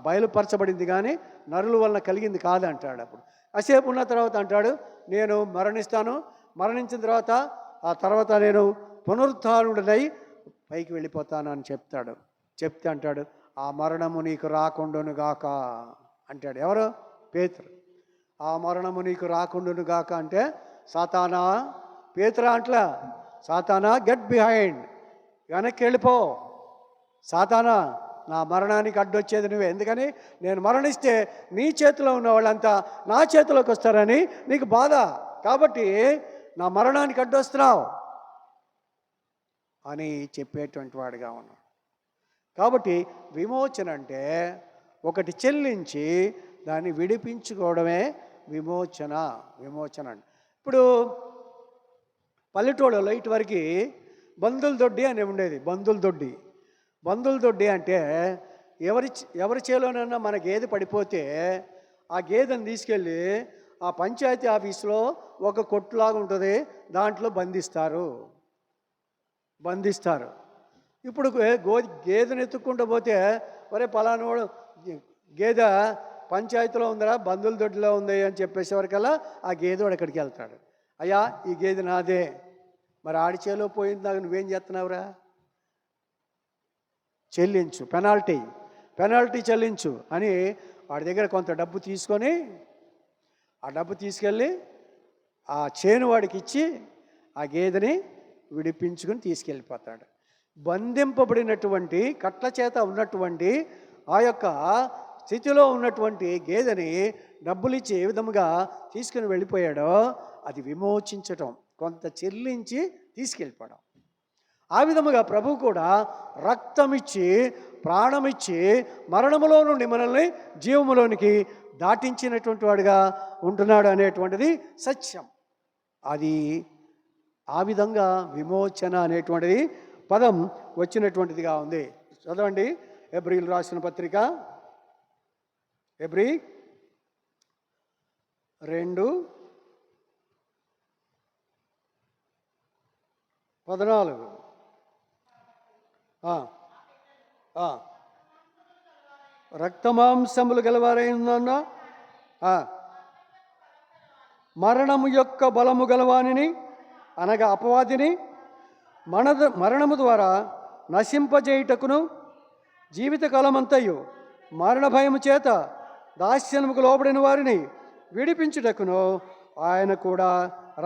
S1: బయలుపరచబడింది, కానీ నరుల వలన కలిగింది కాదంటాడు. అప్పుడు కాసేపు ఉన్న తర్వాత అంటాడు, నేను మరణిస్తాను, మరణించిన తర్వాత ఆ తర్వాత నేను పునరుత్థానుడనై పైకి వెళ్ళిపోతాను అని చెప్తే అంటాడు, ఆ మరణము నీకు రాకుండాను గాక అంటాడు. ఎవరు? పేతురు. ఆ మరణము నీకు రాకుండాను గాక అంటే సాతానా, పేతురా అంట్లా, సాతానా గెట్ బిహైండ్, వెనక్కి వెళ్ళిపో, సాతానా నా మరణానికి అడ్డొచ్చేది నువ్వే, ఎందుకని నేను మరణిస్తే నీ చేతిలో ఉన్న వాళ్ళంతా నా చేతిలోకి వస్తారని నీకు బాధ, కాబట్టి నా మరణానికి అడ్డొస్తున్నావు అని చెప్పేటువంటి వాడిగా ఉన్నాడు. కాబట్టి విమోచన అంటే ఒకటి చెల్లించి దాన్ని విడిపించుకోవడమే విమోచన. అంటే ఇప్పుడు పల్లెటూళ్ళలో ఇటువరకు బంధుల దొడ్డి అని ఉండేది. బంధుల దొడ్డి అంటే ఎవరి చేలోనైనా మన గేదె పడిపోతే ఆ గేదెను తీసుకెళ్ళి ఆ పంచాయతీ ఆఫీసులో ఒక కొట్టులాగా ఉంటుంది, దాంట్లో బంధిస్తారు. ఇప్పుడు గేదెను ఎత్తుక్కుంటూ పోతే, ఒరే పలానోడు గేదె పంచాయతీలో ఉందిరా, బంధువుల దొడ్డిలో ఉంది అని చెప్పేసేవరకల్లా ఆ గేదెవాడు ఎక్కడికి వెళ్తాడు, అయ్యా ఈ గేదె నాదే, మరి ఆడి చేలో పోయిందాక నువ్వేం చేస్తున్నావురా, చెల్లించు, పెనాల్టీ చెల్లించు అని వాడి దగ్గర కొంత డబ్బు తీసుకొని ఆ డబ్బు తీసుకెళ్ళి ఆ చేను వాడికి ఇచ్చి ఆ గేదెని విడిపించుకొని తీసుకెళ్ళిపోతాడు. బంధింపబడినటువంటి కట్ల చేత ఉన్నటువంటి ఆ యొక్క స్థితిలో ఉన్నటువంటి గేదెని డబ్బులు ఇచ్చి ఏ విధముగా తీసుకుని వెళ్ళిపోయాడో అది విమోచించటం, కొంత చెల్లించి తీసుకెళ్ళిపోవడం. ఆ విధముగా ప్రభు కూడా రక్తమిచ్చి ప్రాణమిచ్చి మరణములో నుండి మనల్ని జీవములోనికి దాటించినటువంటి వాడుగా ఉంటున్నాడు అనేటువంటిది సత్యం. అది ఆ విధంగా విమోచన అనేటువంటిది పదం వచ్చినటువంటిదిగా ఉంది. చదవండి హెబ్రీయులు రాసిన పత్రిక, హెబ్రీ 2:14. రక్తమాంసములు గలవారైన మరణము యొక్క బలము గలవానిని, అనగా అపవాదిని మరణము ద్వారా నశింపజేయుటకును, జీవితకాలమంతయు మరణ భయము చేత దాస్యముకు లోబడిన వారిని విడిపించుటకును ఆయన కూడా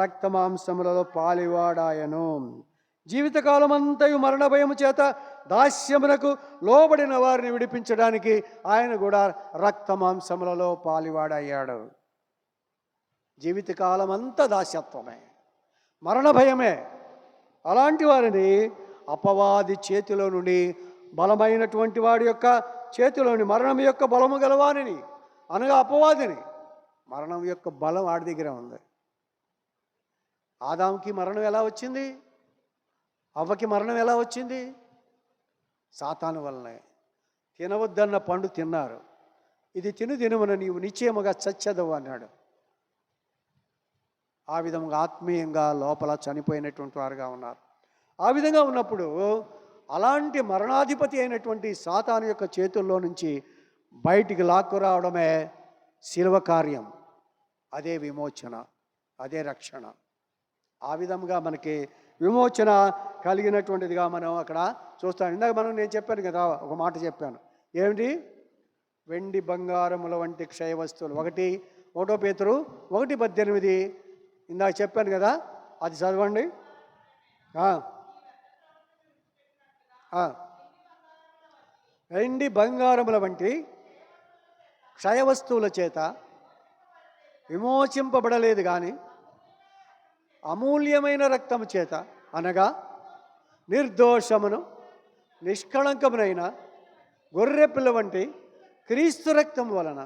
S1: రక్తమాంసములలో పాలివాడాయను. జీవితకాలమంతయు మరణ భయము చేత దాస్యమునకు లోబడిన వారిని విడిపించడానికి ఆయన కూడా రక్తమాంసములలో పాలివాడయ్యాడు. జీవితకాలం అంతా దాస్యత్వమే, మరణ భయమే. అలాంటి వారిని అపవాది చేతిలో నుండి, బలమైనటువంటి వాడి యొక్క చేతిలోని, మరణం యొక్క బలము గలవానిని, అనగా అపవాదిని, మరణం యొక్క బలం వాడి దగ్గర ఉంది. ఆదాముకి మరణం ఎలా వచ్చింది? అవ్వకి మరణం ఎలా వచ్చింది? సాతాను వల్లనే. తినవద్దన్న పండు తిన్నారు, ఇది తినుమన నీవు నిశ్చయముగా చచ్చెదవు అన్నాడు. ఆ విధంగా ఆత్మీయంగా లోపల చనిపోయినటువంటి వారుగా ఉన్నారు. ఆ విధంగా ఉన్నప్పుడు అలాంటి మరణాధిపతి అయినటువంటి సాతాను యొక్క చేతుల్లో నుంచి బయటికి లాక్కురావడమే శిలువ కార్యం. అదే విమోచన, అదే రక్షణ. ఆ విధంగా మనకి విమోచన కలిగినటువంటిదిగా మనం అక్కడ చూస్తాం. ఇందాక నేను చెప్పాను కదా, ఒక మాట చెప్పాను. ఏమిటి? వెండి బంగారముల వంటి క్షయ వస్తువులు. 1 పేతురు 1:18 ఇందాక చెప్పాను కదా, అది చదవండి. వెండి బంగారముల వంటి క్షయ వస్తువుల చేత విమోచింపబడలేదు కానీ అమూల్యమైన రక్తము చేత, అనగా నిర్దోషమును నిష్కళంకమునైన గొర్రెపిల్ల వంటి క్రీస్తు రక్తం వలన,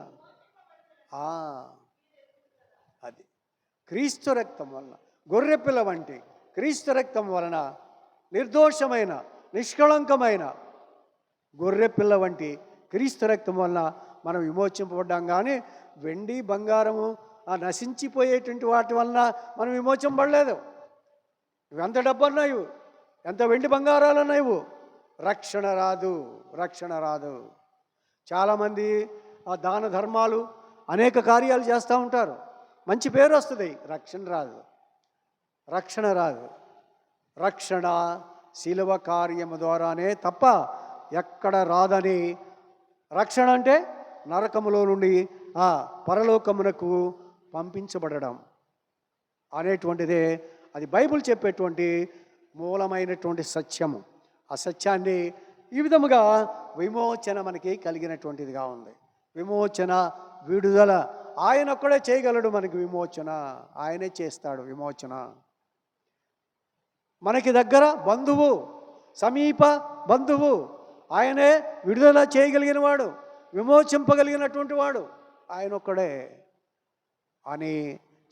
S1: అది క్రీస్తు రక్తం వలన, గొర్రెపిల్ల వంటి క్రీస్తు రక్తం వలన, నిర్దోషమైన నిష్కళంకమైన గొర్రెపిల్ల వంటి క్రీస్తు రక్తం వలన మనం విమోచింపబడ్డాం. కానీ వెండి బంగారము ఆ నశించిపోయేటువంటి వాటి వలన మనం విమోచింపబడలేదు. ఎంత డబ్బు అన్నాయి, ఎంత వెండి బంగారాలు అన్నాయి, రక్షణ రాదు, రక్షణ రాదు. చాలామంది ఆ దాన ధర్మాలు అనేక కార్యాలు చేస్తూ ఉంటారు, మంచి పేరు వస్తుంది, రక్షణ రాదు, రక్షణ రాదు. రక్షణ శిలువ కార్యము ద్వారానే తప్ప ఎక్కడ రాదని. రక్షణ అంటే నరకములో నుండి పరలోకమునకు పంపించబడడం అనేటువంటిదే అది బైబిల్ చెప్పేటువంటి మూలమైనటువంటి సత్యము. ఆ సత్యాన్ని ఈ విధముగా విమోచన మనకి కలిగినటువంటిదిగా ఉంది. విమోచన, విడుదల ఆయన ఒక్కడే చేయగలడు. మనకి విమోచన ఆయనే చేస్తాడు. విమోచన మనకి దగ్గర బంధువు, సమీప బంధువు, ఆయనే విడుదల చేయగలిగిన వాడు, విమోచింపగలిగినటువంటి వాడు ఆయన ఒక్కడే అని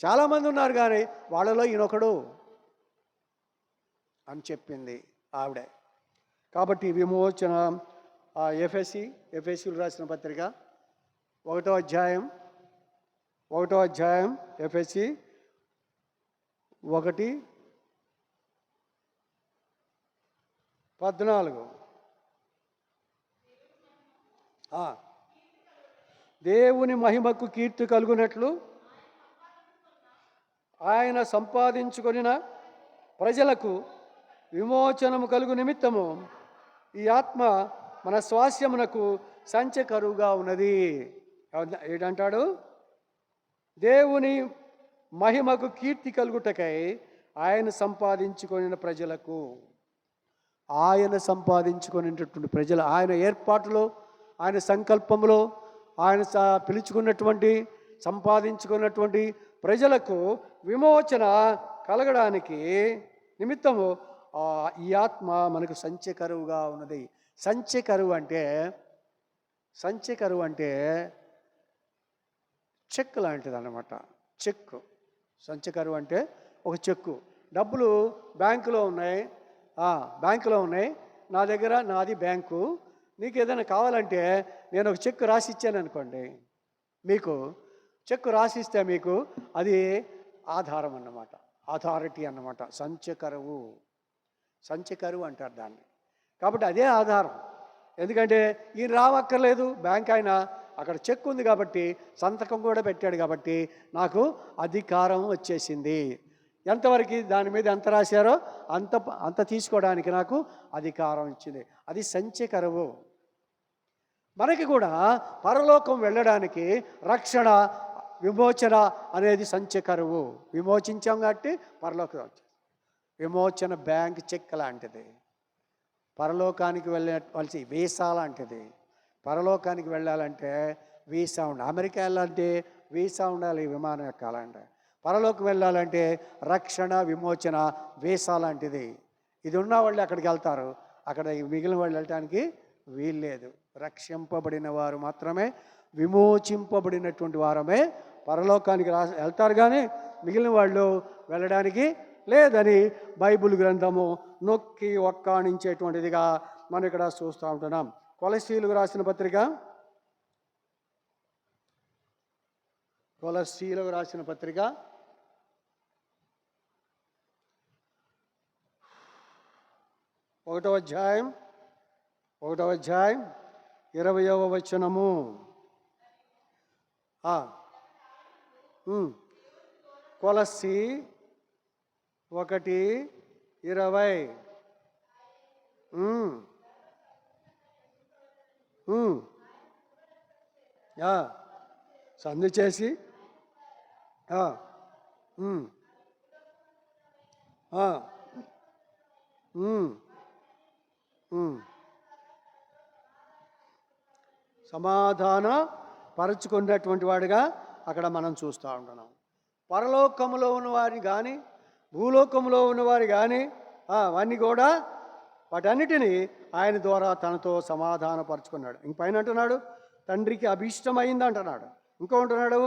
S1: చాలామంది ఉన్నారు. కానీ వాళ్ళలో ఈయనొకడు అని చెప్పింది ఆవిడే. కాబట్టి విమోచన ఎఫెసీయులు రాసిన పత్రిక 1వ అధ్యాయం ఎఫెసీ 1:14 దేవుని మహిమకు కీర్తి కలుగునట్లు ఆయన సంపాదించుకొనిన ప్రజలకు విమోచనము కలుగు నిమిత్తము ఈ ఆత్మ మన స్వాస్యమునకు సంచకరువుగా ఉన్నది. ఏంటంటాడు? దేవుని మహిమకు కీర్తి కలుగుటకై ఆయన సంపాదించుకొనిన ప్రజలకు, ఆయన సంపాదించుకునేటటువంటి ప్రజలు, ఆయన ఏర్పాటులో, ఆయన సంకల్పంలో, ఆయన పిలుచుకున్నటువంటి సంపాదించుకున్నటువంటి ప్రజలకు విమోచన కలగడానికి నిమిత్తము ఈ ఆత్మ మనకు సంచకరువుగా ఉన్నది. సంచకరువు అంటే చెక్ లాంటిది అన్నమాట. చెక్కు, సంచకరువు అంటే ఒక చెక్కు. డబ్బులు బ్యాంకులో ఉన్నాయి, నా దగ్గర, నాది బ్యాంకు. నీకు ఏదైనా కావాలంటే నేను ఒక చెక్కు రాసి ఇచ్చాను అనుకోండి, మీకు చెక్కు రాసిస్తే మీకు అది ఆధారం అన్నమాట, అథారిటీ అన్నమాట. సంచకరువు అంటారు దాన్ని. కాబట్టి అదే ఆధారం. ఎందుకంటే ఈయన రావక్కర్లేదు, బ్యాంక్ ఆయన అక్కడ చెక్ ఉంది కాబట్టి, సంతకం కూడా పెట్టాడు కాబట్టి నాకు అధికారం వచ్చేసింది. ఎంతవరకు దాని మీద ఎంత రాశారో అంత తీసుకోవడానికి నాకు అధికారం ఇచ్చింది. అది సంచకరువు. మనకి కూడా పరలోకం వెళ్ళడానికి రక్షణ, విమోచన అనేది సంచకరువు. విమోచించాం కాబట్టి పరలోకం వచ్చింది. విమోచన బ్యాంక్ చెక్ లాంటిది. పరలోకానికి వెళ్ళవలసి వీసా లాంటిది. పరలోకానికి వెళ్ళాలంటే వీసా ఉండాలి. అమెరికా వెళ్ళాలంటే వీసా ఉండాలి, విమానం ఎక్కాలంటే. పరలోకం వెళ్ళాలంటే రక్షణ, విమోచన వీసా లాంటిది. ఇది ఉన్న వాళ్ళు అక్కడికి వెళ్తారు, అక్కడ మిగిలిన వాళ్ళు వెళ్ళటానికి వీల్లేదు. రక్షింపబడిన వారు మాత్రమే, విమోచింపబడినటువంటి వారమే పరలోకానికి వెళ్తారు, కానీ మిగిలిన వాళ్ళు వెళ్ళడానికి లేదని బైబిల్ గ్రంథము నొక్కి ఒక్కాణించేటువంటిదిగా మనం ఇక్కడ చూస్తూ ఉంటున్నాం. కొలస్సీయులకు రాసిన పత్రిక 1వ అధ్యాయం 20వ వచనము. కొలస్సీ 1:20. సంధి చేసి సమాధాన పరుచుకున్నటువంటి వాడిగా అక్కడ మనం చూస్తూ ఉంటున్నాం. పరలోకములో ఉన్నవారిని కానీ భూలోకంలో ఉన్నవారు కానీ అవన్నీ కూడా వాటన్నిటినీ ఆయన ద్వారా తనతో సమాధానపరుచుకున్నాడు. ఇంక పైన అంటున్నాడు తండ్రికి అభీష్టమైంది అంటున్నాడు. ఇంకో అంటున్నాడు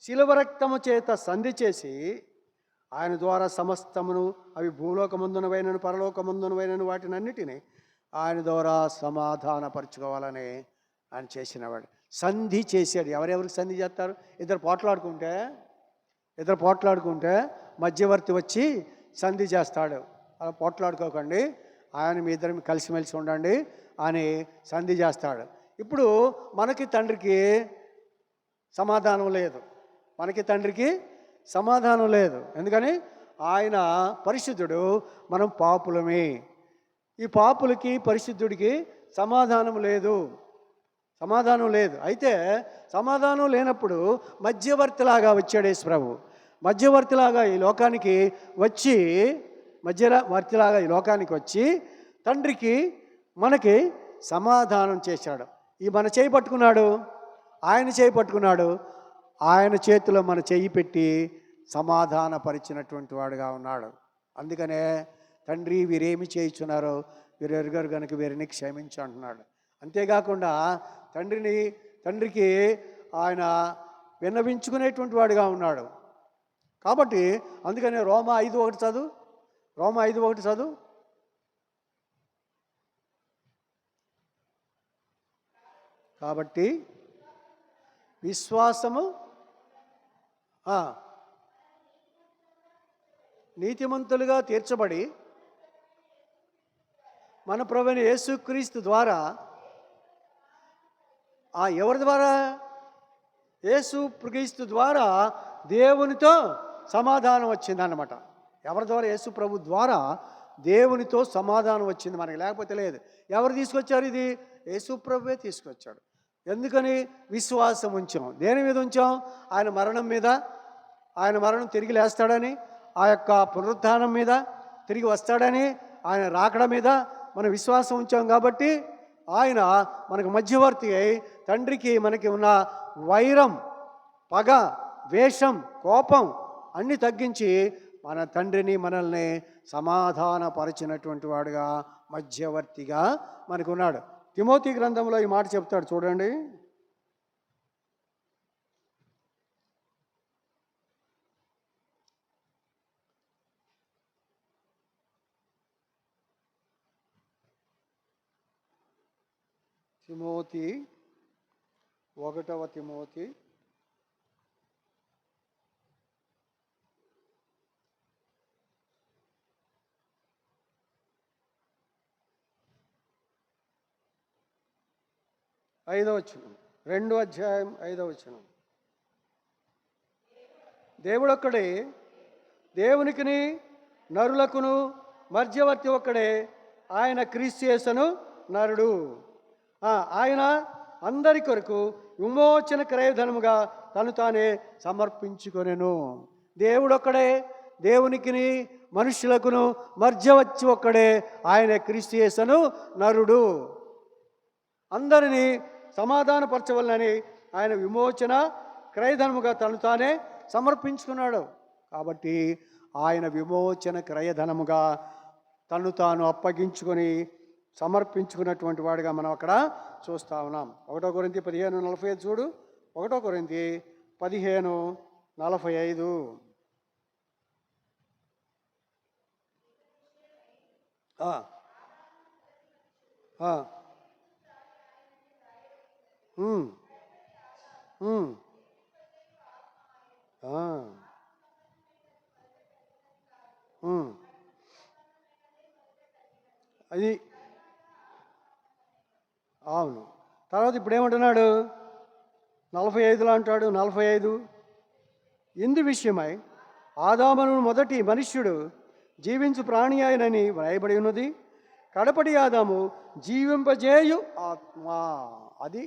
S1: శిలువ రక్తము చేత సంధి చేసి ఆయన ద్వారా సమస్తమును, అవి భూలోకమందునవైనను పరలోకమందునవైనను వాటిని అన్నిటినీ ఆయన ద్వారా సమాధానపరుచుకోవాలని ఆయన చేసినవాడు. సంధి చేశాడు. ఎవరెవరికి సంధి చేస్తారు? ఇద్దరు పోట్లాడుకుంటే మధ్యవర్తి వచ్చి సంధి చేస్తాడు. అలా పోట్లాడుకోకండి, ఆయన మీ ఇద్దరు కలిసిమెలిసి ఉండండి అని సంధి చేస్తాడు. ఇప్పుడు మనకి తండ్రికి సమాధానం లేదు. ఎందుకని? ఆయన పరిశుద్ధుడు, మనం పాపులమే. ఈ పాపులకి పరిశుద్ధుడికి సమాధానం లేదు. అయితే సమాధానం లేనప్పుడు మధ్యవర్తిలాగా వచ్చాడు యేసు ప్రభు. మధ్యవర్తిలాగా ఈ లోకానికి వచ్చి తండ్రికి మనకి సమాధానం చేశాడు. ఈ మన చేయి పట్టుకున్నాడు, ఆయన చేయి పట్టుకున్నాడు, ఆయన చేతిలో మన చెయ్యి పెట్టి సమాధానపరిచినటువంటి వాడుగా ఉన్నాడు. అందుకనే తండ్రి వీరేమి చేయించున్నారో వీరు ఎరుగరు కనుక వీరిని క్షమించు అంటున్నాడు. అంతేకాకుండా తండ్రికి ఆయన విన్నవించుకునేటువంటి వాడుగా ఉన్నాడు. కాబట్టి అందుకనే రోమా 5:1 చదువు. కాబట్టి విశ్వాసము నీతిమంతులుగా తీర్చబడి మన ప్రభువైన యేసుక్రీస్తు ద్వారా ఎవరి ద్వారా? యేసుక్రీస్తు ద్వారా దేవునితో సమాధానం వచ్చిందన్నమాట. ఎవరి ద్వారా? యేసు ప్రభు ద్వారా దేవునితో సమాధానం వచ్చింది మనకి, లేకపోతే లేదు. ఎవరు తీసుకొచ్చారు? ఇది యేసు ప్రభువే తీసుకొచ్చాడు. ఎందుకని? విశ్వాసం ఉంచాం. దేని మీద ఉంచాం? ఆయన మరణం మీద, ఆయన మరణం తిరిగి లేస్తాడని, ఆ యొక్క పునరుత్థానం మీద, తిరిగి వస్తాడని, ఆయన రాకడ మీద మనం విశ్వాసం ఉంచాం. కాబట్టి ఆయన మనకు మధ్యవర్తి అయి తండ్రికి మనకి ఉన్న వైరం, పగ, ద్వేషం, కోపం అన్నీ తగ్గించి మన తండ్రిని మనల్ని సమాధానపరిచినటువంటి వాడుగా మధ్యవర్తిగా మనకున్నాడు. తిమోతి గ్రంథంలో ఈ మాట చెప్తాడు చూడండి. తిమోతి 1వ తిమోతి 5వ వచనం, 2వ అధ్యాయం 5వ వచనం. దేవుడొక్కడే, దేవునికిని నరులకును మధ్యవర్తి ఒక్కడే, ఆయన క్రీస్తు యేసును నరుడు. ఆయన అందరి కొరకు విమోచన క్రయధనముగా తను తానే సమర్పించుకొనెను. దేవుడొక్కడే, దేవునికిని మనుషులకును మధ్యవర్తి ఒక్కడే, ఆయన క్రీస్తు యేసును నరుడు. అందరినీ సమాధానపరచవలనని ఆయన విమోచన క్రయధనముగా తను తానే సమర్పించుకున్నాడు. కాబట్టి ఆయన విమోచన క్రయధనముగా తను తాను అప్పగించుకొని సమర్పించుకున్నటువంటి వాడిగా మనం అక్కడ చూస్తూ ఉన్నాం. 1 కొరింథీ 15:45 చూడు. 1 కొరింథీ 15:45.
S2: అది అవును. తర్వాత ఇప్పుడు ఏమంటున్నాడు? 45లో అంటాడు. 45 ఇందు విషయమై ఆదామును మొదటి మనుష్యుడు జీవించు ప్రాణి ఆయనని వ్రాయబడి ఉన్నది. కడపటి ఆదాము జీవింపజేయు ఆత్మ. అది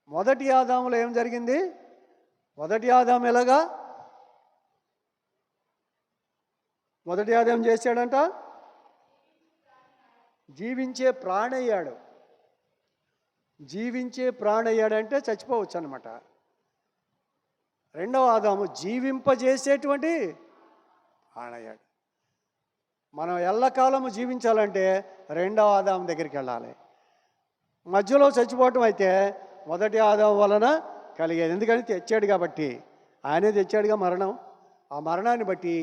S2: మొదటి ఆదాములో ఏం జరిగింది? మొదటి ఆదాము ఎలాగా? మొదటి ఆదాము చేశాడంట, జీవించే ప్రాణయ్యాడు. జీవించే ప్రాణయ్యాడంటే చచ్చిపోవచ్చు అన్నమాట. రెండవ ఆదాము జీవింపజేసేటువంటి ప్రాణయ్యాడు. మనం ఎల్లకాలము జీవించాలంటే రెండవ ఆదాము దగ్గరికి వెళ్ళాలి. మధ్యలో చచ్చిపోవటం అయితే మొదటి ఆదాము వలన కలిగేది. ఎందుకంటే తెచ్చాడు కాబట్టి, ఆయనే తెచ్చాడుగా మరణం. ఆ మరణాన్ని బట్టి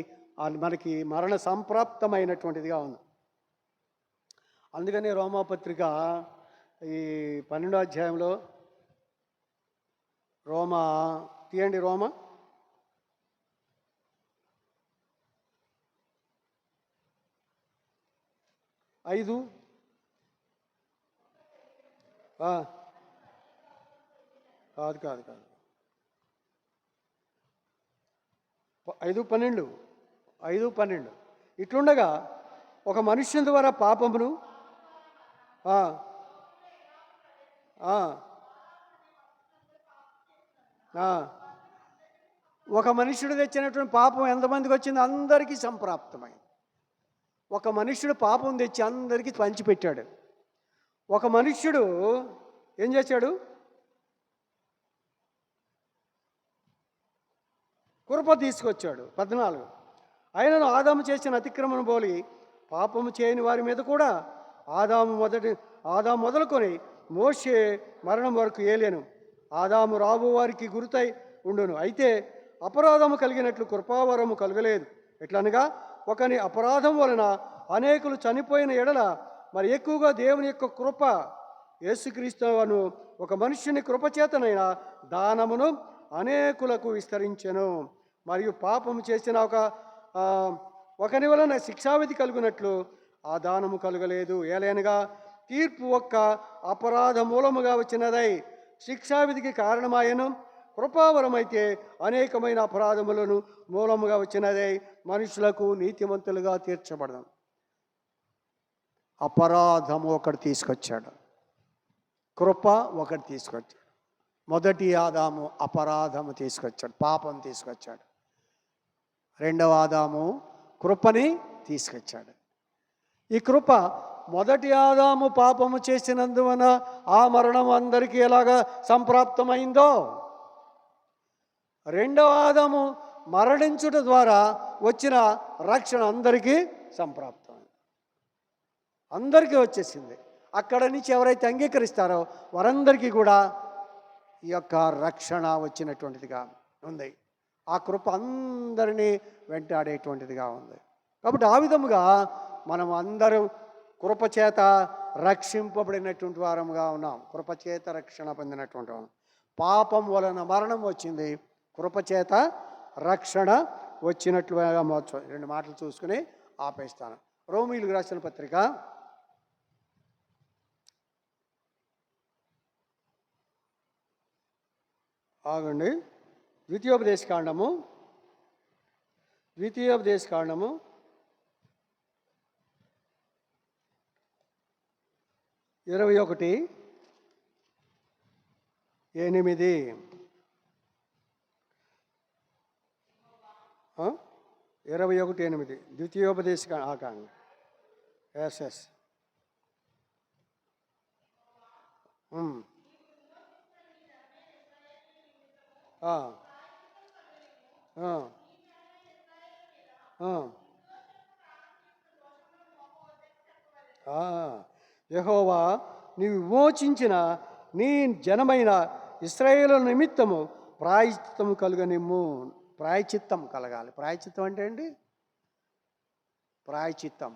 S2: మనకి మరణ సంప్రాప్తమైనటువంటిదిగా ఉంది. అందుకని రోమాపత్రిక ఈ 12వ అధ్యాయంలో తీయండి రోమా 5 కాదు 5:12 ఇట్లుండగా ఒక మనుష్యుని ద్వారా పాపమును ఒక మనుష్యుడు తెచ్చినటువంటి పాపం ఎంతమందికి వచ్చింది? అందరికీ సంప్రాప్తమైంది. ఒక మనుష్యుడు పాపం తెచ్చి అందరికీ పంచిపెట్టాడు. ఒక మనుష్యుడు ఏం చేశాడు? కృప తీసుకొచ్చాడు. 14 ఆయనను ఆదాము చేసిన అతిక్రమను పోలి పాపము చేయని వారి మీద కూడా ఆదాము మొదలుకొని మోషే మరణం వరకు ఏలేను. ఆదాము రాబో వారికి గురుతై ఉండును. అయితే అపరాధము కలిగినట్లు కృపావరము కలగలేదు. ఎట్లనగా ఒకని అపరాధం వలన అనేకులు చనిపోయిన ఎడల మరి ఎక్కువగా దేవుని యొక్క కృప యేసుక్రీస్తును ఒక మనుష్యుని కృపచేతనైన దానమును అనేకులకు విస్తరించెను. మరియు పాపము చేసిన ఒకని వలన శిక్షావిధి కలుగునట్లు ఆ దానము కలగలేదు. ఏలైనగా తీర్పు ఒక్క అపరాధ మూలముగా వచ్చినదై శిక్షావిధికి కారణమాయను. కృపావరమైతే అనేకమైన అపరాధములను మూలముగా వచ్చినదై మనుషులకు నీతిమంతులుగా తీర్చబడదు. అపరాధము ఒకటి తీసుకొచ్చాడు, కృప ఒకటి తీసుకొచ్చాడు. మొదటి ఆదాము అపరాధము తీసుకొచ్చాడు, పాపం తీసుకొచ్చాడు. రెండవ ఆదాము కృపని తీసుకొచ్చాడు. ఈ కృప మొదటి ఆదాము పాపము చేసినందువలన ఆ మరణం అందరికీ ఎలాగా సంప్రాప్తమైందో, రెండవ ఆదాము మరణించుట ద్వారా వచ్చిన రక్షణ అందరికీ సంప్రాప్తమైంది. అందరికీ వచ్చేసింది. అక్కడ నుంచి ఎవరైతే అంగీకరిస్తారో వారందరికీ కూడా ఈ యొక్క రక్షణ వచ్చినటువంటిదిగా ఉంది. ఆ కృప అందరినీ వెంటాడేటువంటిదిగా ఉంది. కాబట్టి ఆ విధముగా మనం అందరం కృపచేత రక్షింపబడినటువంటి వారముగా ఉన్నాం. కృపచేత రక్షణ పొందినటువంటి వారం. పాపం వలన మరణం వచ్చింది, కృపచేత రక్షణ వచ్చినట్లుగా మోర్చు. 2 మాటలు చూసుకుని ఆపేస్తాను. రోమీయులకు రాసిన పత్రిక ఆగండి. ద్వితీయోపదేశకాండము 21:8 21:8 ద్వితీయోపదేశకాండం. ఎస్ యెహోవా నీవు విమోచించిన నీ జనమైన ఇశ్రాయేలు నిమిత్తము ప్రాయశ్చిత్తము కలుగనిమ్ము. ప్రాయశ్చిత్తం కలగాలి. ప్రాయశ్చిత్తం అంటే ఏంటి? ప్రాయశ్చిత్తం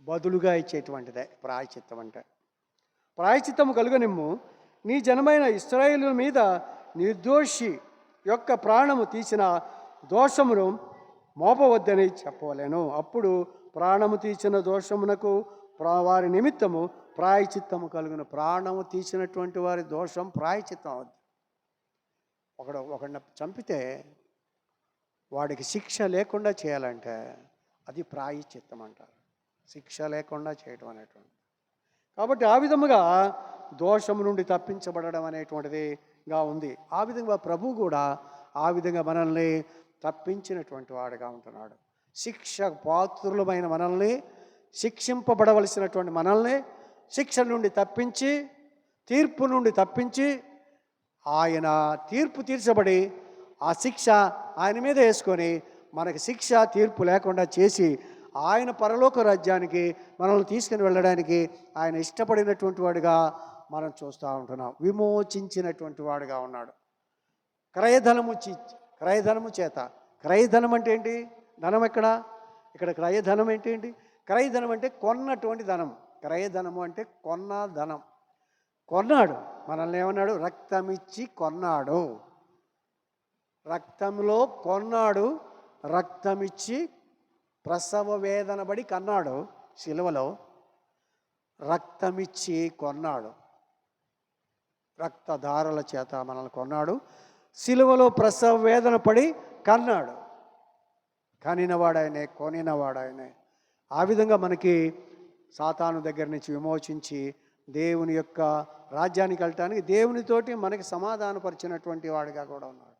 S2: బదులుగా ఇచ్చేటువంటిదే ప్రాయశ్చిత్తం అంటే. ప్రాయశ్చిత్తము కలుగనిమ్ము. నీ జనమైన ఇశ్రాయేలు మీద నిర్దోషి యొక్క ప్రాణము తీసిన దోషమును మోపవద్దని చెప్పవలెను. అప్పుడు ప్రాణము తీసిన దోషమునకు వారి నిమిత్తము ప్రాయచిత్తము కలుగును. ప్రాణము తీసినటువంటి వారి దోషం ప్రాయచిత్తం అవుద్ది. ఒకడిని చంపితే వాడికి శిక్ష లేకుండా చేయాలంటే అది ప్రాయచిత్తం అంటారు. శిక్ష లేకుండా చేయడం అనేటువంటి. కాబట్టి ఆ విధముగా దోషము నుండి తప్పించబడడం అనేటువంటిదిగా ఉంది. ఆ విధంగా ప్రభు కూడా ఆ విధంగా మనల్ని తప్పించినటువంటి వాడుగా ఉంటున్నాడు. శిక్ష పాత్రులమైన మనల్ని, శిక్షింపబడవలసినటువంటి మనల్ని శిక్ష నుండి తప్పించి, తీర్పు నుండి తప్పించి, ఆయన తీర్పు తీర్చబడి ఆ శిక్ష ఆయన మీద వేసుకొని మనకి శిక్ష తీర్పు లేకుండా చేసి ఆయన పరలోక రాజ్యానికి మనల్ని తీసుకుని వెళ్ళడానికి ఆయన ఇష్టపడినటువంటి వాడుగా మనం చూస్తూ ఉంటున్నాం. విమోచించినటువంటి వాడుగా ఉన్నాడు. క్రయధనము చేత. క్రయధనం అంటే ఏంటి? ధనం ఎక్కడ? ఇక్కడ క్రయధనం ఏంటి? క్రయధనం అంటే కొన్నటువంటి ధనం. క్రయధనము అంటే కొన్న ధనం. కొన్నాడు మనల్ని. ఏమన్నాడు? రక్తమిచ్చి కొన్నాడు. రక్తంలో కొన్నాడు. రక్తమిచ్చి ప్రసవ వేదన పడి కన్నాడు. శిలువలో రక్తమిచ్చి కొన్నాడు. రక్తధారల చేత మనల్ని కొన్నాడు. శిలువలో ప్రసవ వేదన పడి కన్నాడు. కనినవాడాయనే, కొనినవాడాయనే. ఆ విధంగా మనకి సాతాను దగ్గర నుంచి విమోచించి దేవుని యొక్క రాజ్యానికి వెళ్ళటానికి దేవునితోటి మనకి సమాధానపరిచినటువంటి వాడిగా కూడా ఉన్నాడు.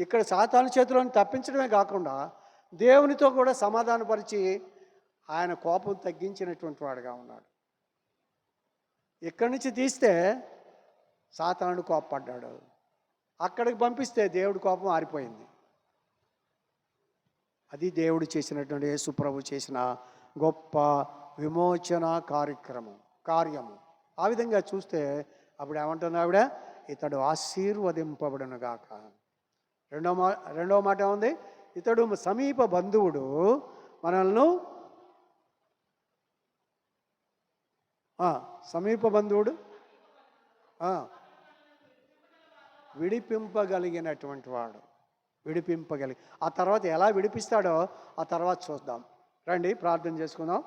S2: ఇక్కడ సాతాను చేతిలోని తప్పించడమే కాకుండా దేవునితో కూడా సమాధానపరిచి ఆయన కోపం తగ్గించినటువంటి వాడుగా ఉన్నాడు. ఇక్కడి నుంచి తీస్తే సాతానుడు కోపపడ్డాడు. అక్కడికి పంపిస్తే దేవుడి కోపం ఆరిపోయింది. అది దేవుడు చేసినటువంటి యేసు ప్రభు చేసిన గొప్ప విమోచన కార్యము. ఆ విధంగా చూస్తే అప్పుడు ఏమంటుంది ఆవిడ? ఇతడు ఆశీర్వదింపబడును గాక. రెండవ మాట ఏముంది? ఇతడు సమీప బంధువుడు, మనల్ని సమీప బంధువుడు విడిపింపగలిగినటువంటి వాడు. ఆ తర్వాత ఎలా విడిపిస్తాడో ఆ తర్వాత చూద్దాం. రండి ప్రార్థన చేసుకుందాం.